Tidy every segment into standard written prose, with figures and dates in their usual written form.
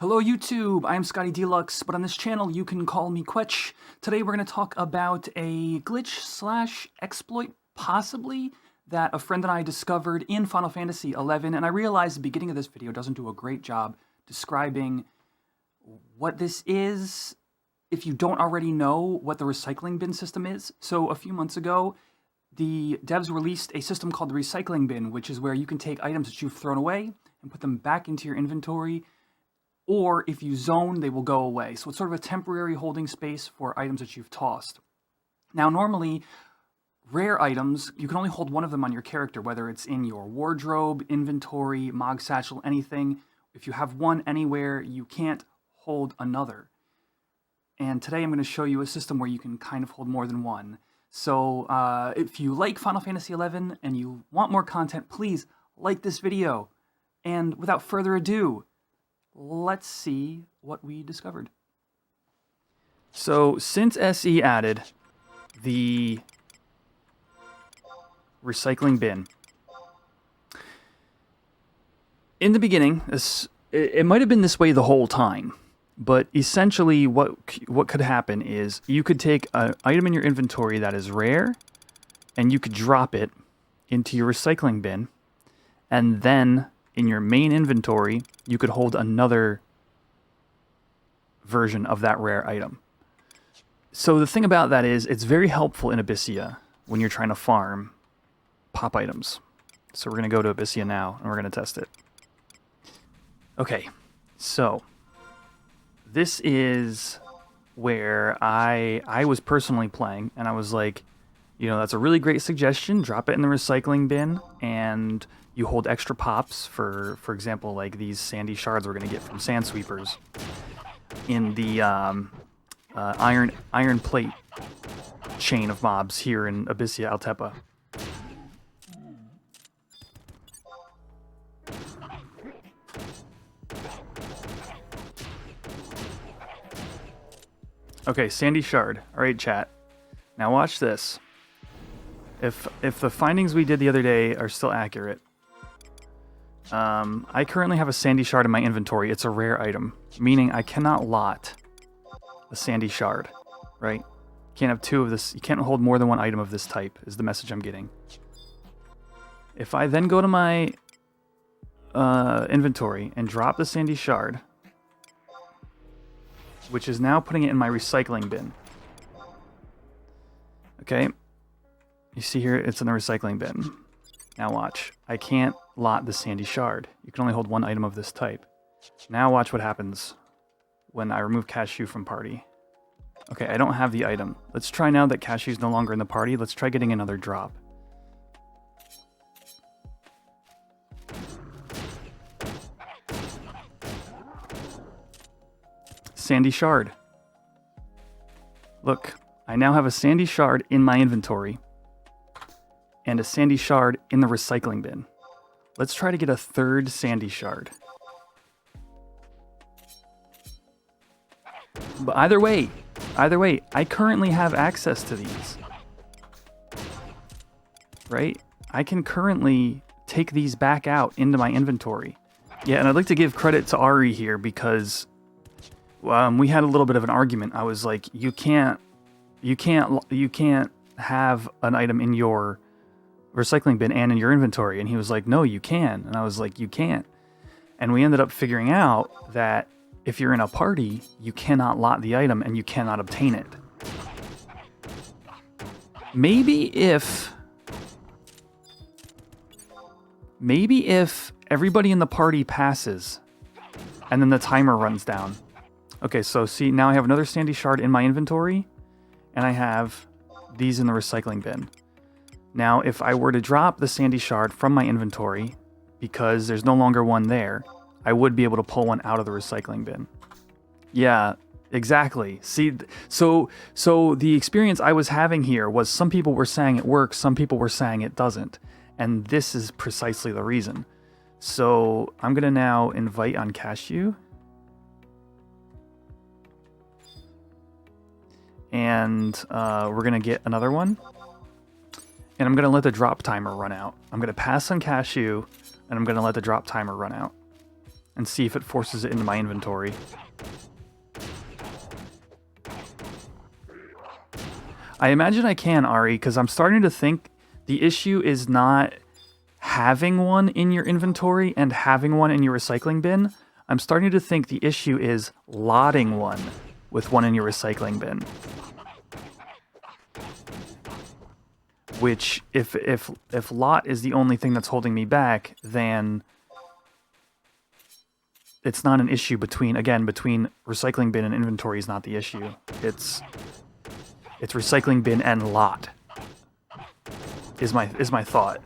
Hello YouTube, I'm Scotty Deluxe, but on this channel you can call me Quetch. Today we're going to talk about a glitch / exploit, possibly, that a friend and I discovered in Final Fantasy XI, and I realized the beginning of this video doesn't do a great job describing what this is if you don't already know what the recycling bin system is. So a few months ago, the devs released a system called the recycling bin, which is where you can take items that you've thrown away and put them back into your inventory, or if you zone, they will go away. So it's sort of a temporary holding space for items that you've tossed. Now, normally, rare items, you can only hold one of them on your character, whether it's in your wardrobe, inventory, Mog Satchel, anything. If you have one anywhere, you can't hold another. And today I'm going to show you a system where you can kind of hold more than one. So if you like Final Fantasy XI and you want more content, please like this video. And without further ado, let's see what we discovered. So since SE added the recycling bin, in the beginning, it might have been this way the whole time, but essentially what could happen is you could take an item in your inventory that is rare and you could drop it into your recycling bin, and then in your main inventory, you could hold another version of that rare item. So the thing about that is, it's very helpful in Abyssia when you're trying to farm pop items. So we're going to go to Abyssia now, and we're going to test it. Okay, so this is where I was personally playing, and I was like, you know, that's a really great suggestion. Drop it in the recycling bin, and you hold extra pops for example, like these sandy shards we're going to get from sand sweepers in the iron plate chain of mobs here in Abyssia Altepa. Okay, sandy shard. All right, chat. Now watch this. If the findings we did the other day are still accurate, I currently have a sandy shard in my inventory. It's a rare item, meaning I cannot lot a sandy shard, right? You can't have two of this. You can't hold more than one item of this type, is the message I'm getting. If I then go to my inventory and drop the sandy shard, which is now putting it in my recycling bin. Okay, you see here, it's in the recycling bin. Now watch, I can't lot the sandy shard. You can only hold one item of this type. Now watch what happens when I remove Cashew from party. Okay, I don't have the item. Let's try now that Cashew's no longer in the party. Let's try getting another drop. Sandy shard. Look, I now have a sandy shard in my inventory and a sandy shard in the recycling bin. Let's try to get a third sandy shard. But either way, I currently have access to these. Right? I can currently take these back out into my inventory. Yeah, and I'd like to give credit to Ari here because we had a little bit of an argument. I was like, you can't have an item in your recycling bin and in your inventory. And he was like, no, you can. And I was like, you can't. And we ended up figuring out that if you're in a party, you cannot lot the item and you cannot obtain it. Maybe if everybody in the party passes and then the timer runs down. Okay, so see, now I have another sandy shard in my inventory, and I have these in the recycling bin. Now, if I were to drop the sandy shard from my inventory, because there's no longer one there, I would be able to pull one out of the recycling bin. Yeah, exactly. See, so the experience I was having here was some people were saying it works, some people were saying it doesn't, and this is precisely the reason. So I'm going to now invite on Cashew. And we're going to get another one. And I'm going to let the drop timer run out. I'm going to pass on Cashew, and I'm going to let the drop timer run out. and see if it forces it into my inventory. I imagine I can, Ari, because I'm starting to think the issue is not having one in your inventory and having one in your recycling bin. I'm starting to think the issue is lotting one with one in your recycling bin. Which, if lot is the only thing that's holding me back, then it's not an issue between recycling bin and inventory is not the issue. It's recycling bin and lot is my thought.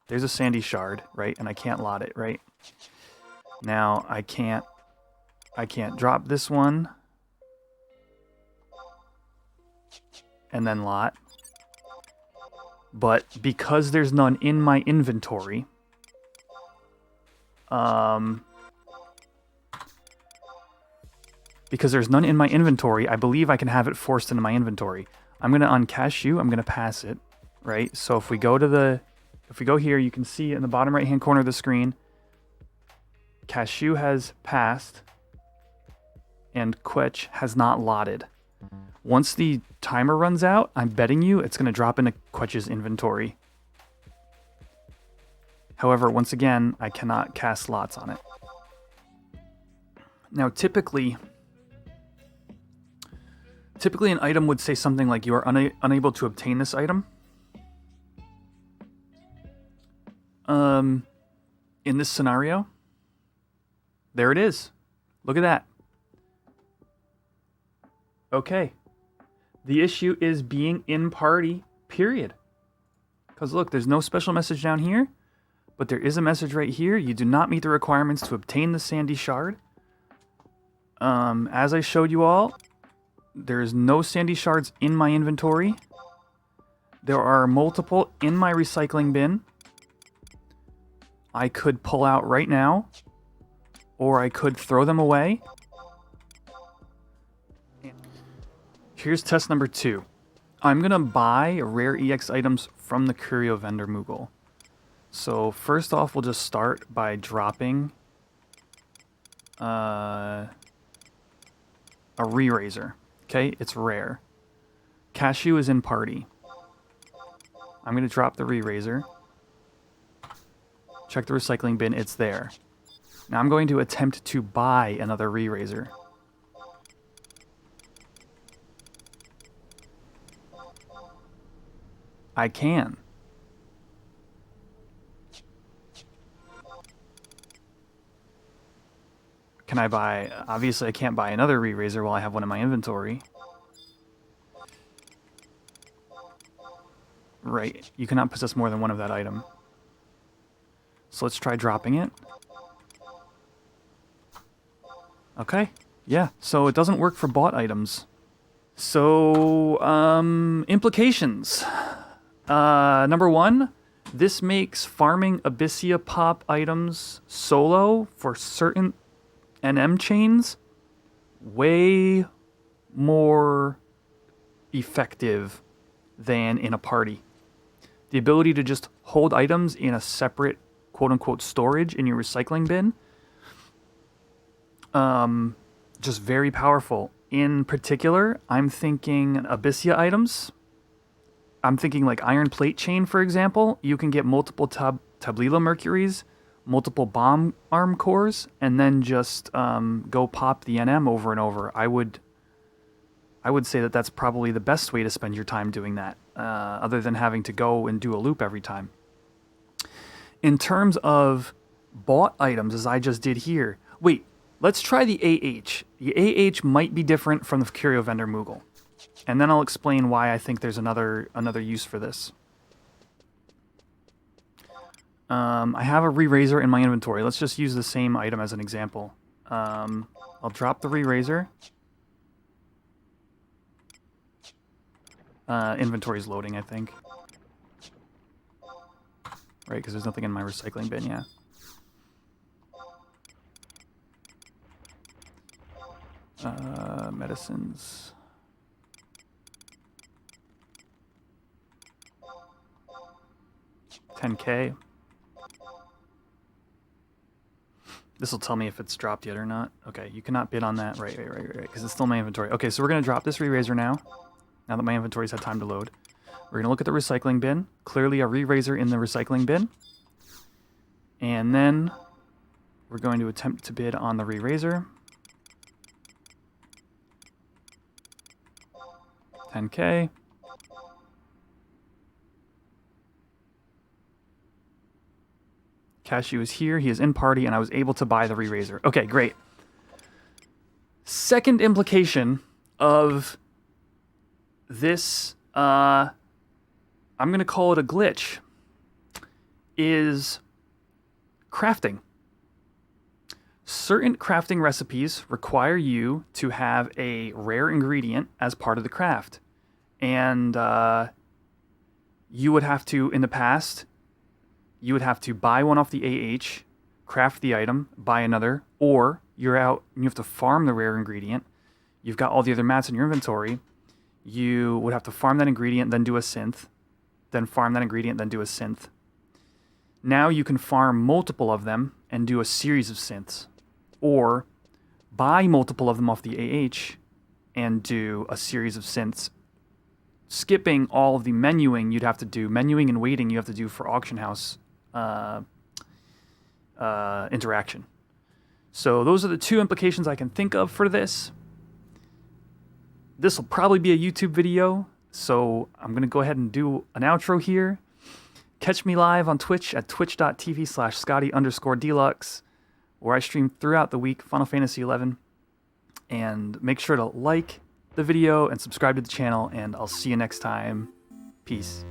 There's a sandy shard, right? And I can't lot it, right? Now I can't drop this one and then lot. But because there's none in my inventory, I believe I can have it forced into my inventory. I'm going to uncache you. I'm going to pass it, right? So if we go here, you can see in the bottom right-hand corner of the screen, cashew has passed and Quetch has not lotted. Once the timer runs out, I'm betting you it's going to drop into Quetch's inventory. However, once again, I cannot cast lots on it. Now, typically an item would say something like you are unable to obtain this item. In this scenario, there it is. Look at that. Okay. The issue is being in party, period. Because look, there's no special message down here, but there is a message right here. You do not meet the requirements to obtain the sandy shard. As I showed you all, there's no sandy shards in my inventory. There are multiple in my recycling bin. I could pull out right now, or I could throw them away. Here's test number 2. I'm going to buy rare EX items from the Curio vendor Moogle. So first off, we'll just start by dropping a re-raiser. Okay, it's rare. Cashew is in party. I'm going to drop the re-raiser. Check the recycling bin, it's there. Now I'm going to attempt to buy another re-raiser. I can. Can I buy... Obviously I can't buy another re-raiser while I have one in my inventory. Right, you cannot possess more than one of that item. So let's try dropping it. Okay, yeah, so it doesn't work for bought items. So, implications. Number 1, this makes farming Abyssea pop items solo for certain NM chains way more effective than in a party. The ability to just hold items in a separate quote-unquote storage in your recycling bin, just very powerful. In particular, I'm thinking Abyssea items. I'm thinking like Iron Plate Chain, for example. You can get multiple Tablila Mercuries, multiple bomb arm cores, and then just go pop the NM over and over. I would say that that's probably the best way to spend your time doing that, other than having to go and do a loop every time. In terms of bought items, as I just did here, wait, let's try the AH. The AH might be different from the Curio vendor Moogle. And then I'll explain why I think there's another use for this. I have a re-raiser in my inventory. Let's just use the same item as an example. I'll drop the re-raiser. Inventory is loading, I think. Right, because there's nothing in my recycling bin, yeah. Medicines. $10K. This will tell me if it's dropped yet or not. Okay, you cannot bid on that. Right, because it's still in my inventory. Okay, so we're going to drop this re-raiser now that my inventory's had time to load. We're going to look at the recycling bin. Clearly a re-raiser in the recycling bin. And then we're going to attempt to bid on the re-raiser. 10K. Cashew is here. He is in party, and I was able to buy the re-raiser. Okay, great. Second implication of this, I'm going to call it a glitch, is crafting. Certain crafting recipes require you to have a rare ingredient as part of the craft. And you would have to, in the past, you would have to buy one off the AH, craft the item, buy another, or you're out and you have to farm the rare ingredient. You've got all the other mats in your inventory. You would have to farm that ingredient, then do a synth, then farm that ingredient, then do a synth. Now you can farm multiple of them and do a series of synths, or buy multiple of them off the AH and do a series of synths, skipping all of the menuing you'd have to do, menuing and waiting you have to do for auction house interaction. So those are the two implications I can think of for this. This will probably be a YouTube video, so I'm going to go ahead and do an outro here. Catch me live on Twitch at twitch.tv/Scotty_Deluxe, where I stream throughout the week Final Fantasy 11. And make sure to like the video and subscribe to the channel, and I'll see you next time. Peace.